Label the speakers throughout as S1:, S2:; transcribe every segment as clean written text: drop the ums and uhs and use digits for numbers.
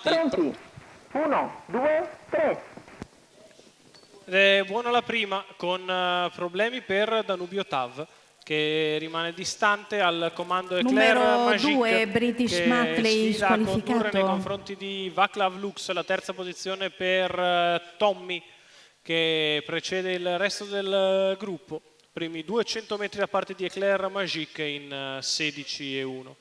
S1: Pronti? 1, 2, 3.
S2: È buona la prima, con problemi per Danubio Tav, che rimane distante al comando Eclair
S3: Numero
S2: Magic,
S3: 2, British
S2: che
S3: Matley
S2: sfida a condurre nei
S3: squalificato.
S2: confronti di Vaclav Lux, la terza posizione per Tommy, che precede il resto del gruppo. Primi 200 metri da parte di Eclair Magic in 16:1.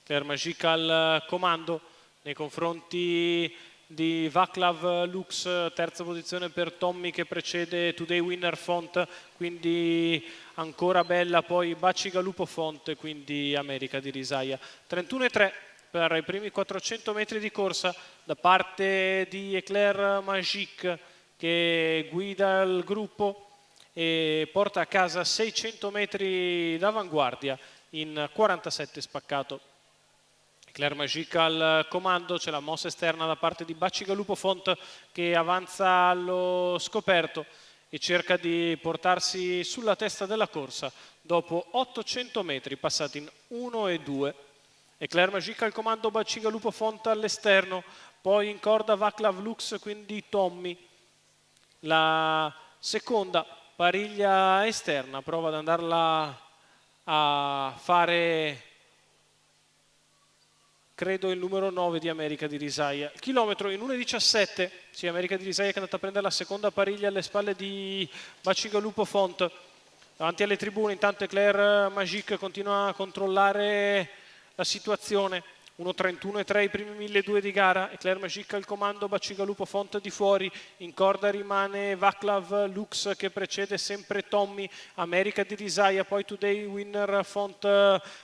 S2: Eclair Magic al comando nei confronti di Vaclav Lux, terza posizione per Tommy che precede Today Winner Font, quindi ancora bella, poi Bacigalupo Font, quindi America di Risaia. 31:3 per i primi 400 metri di corsa da parte di Eclair Magic, che guida il gruppo e porta a casa 600 metri d'avanguardia in 47 spaccato. Eclair Magic al comando, c'è la mossa esterna da parte di Bacigalupo Font, che avanza allo scoperto e cerca di portarsi sulla testa della corsa dopo 800 metri passati in 1 e 2. Eclair Magic al comando, Bacigalupo Font all'esterno, poi in corda Vaclav Lux, quindi Tommy. La seconda pariglia esterna, prova ad andarla a fare, credo, il numero 9 di America di Risaia. Il chilometro in 1:17, sì, America di Risaia che è andata a prendere la seconda pariglia alle spalle di Bacigalupo Font. Davanti alle tribune intanto Eclair Magic continua a controllare la situazione. 1:31,3 i primi 1.200 di gara. Eclair Magic al comando, Bacigalupo Font di fuori. In corda rimane Vaclav Lux che precede sempre Tommy. America di Risaia, poi Today Winner Font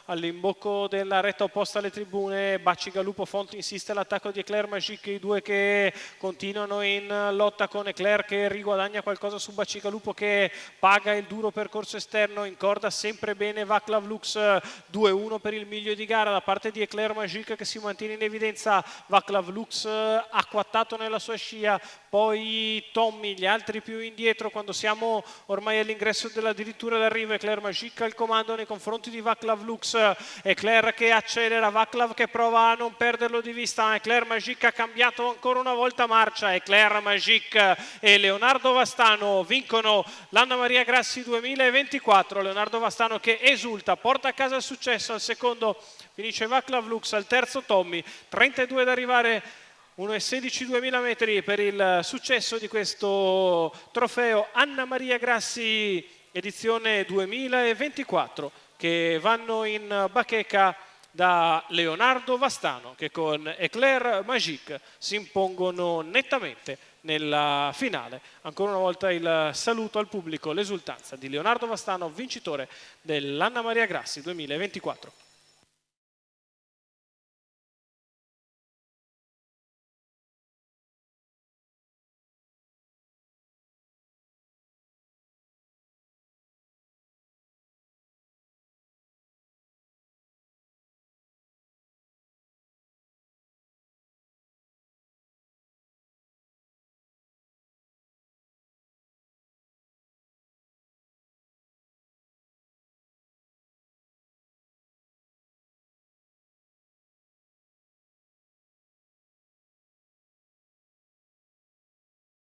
S2: all'imbocco della retta opposta alle tribune. Bacigalupo Font insiste all'attacco di Eclair Magic, i due che continuano in lotta con Eclair che riguadagna qualcosa su Bacigalupo, che paga il duro percorso esterno. In corda sempre bene Vaclav Lux, 2:1 per il miglio di gara da parte di Eclair Magic, che si mantiene in evidenza. Vaclav Lux acquattato nella sua scia, poi Tommy, gli altri più indietro quando siamo ormai all'ingresso dell'addirittura d'arrivo. Eclair Magic al comando nei confronti di Vaclav Lux, Eclair che accelera, Vaclav che prova a non perderlo di vista. Eclair Magic ha cambiato ancora una volta marcia. Eclair Magic e Leonardo Vastano vincono l'Anna Maria Grassi 2024. Leonardo Vastano che esulta, porta a casa il successo. Al secondo finisce Vaclav Lux, al terzo Tommy. 32 ad arrivare, 1:16 2000 metri per il successo di questo trofeo Anna Maria Grassi edizione 2024, che vanno in bacheca da Leonardo Vastano, che con Eclair Magic si impongono nettamente nella finale. Ancora una volta il saluto al pubblico, l'esultanza di Leonardo Vastano, vincitore dell'Anna Maria Grassi 2024.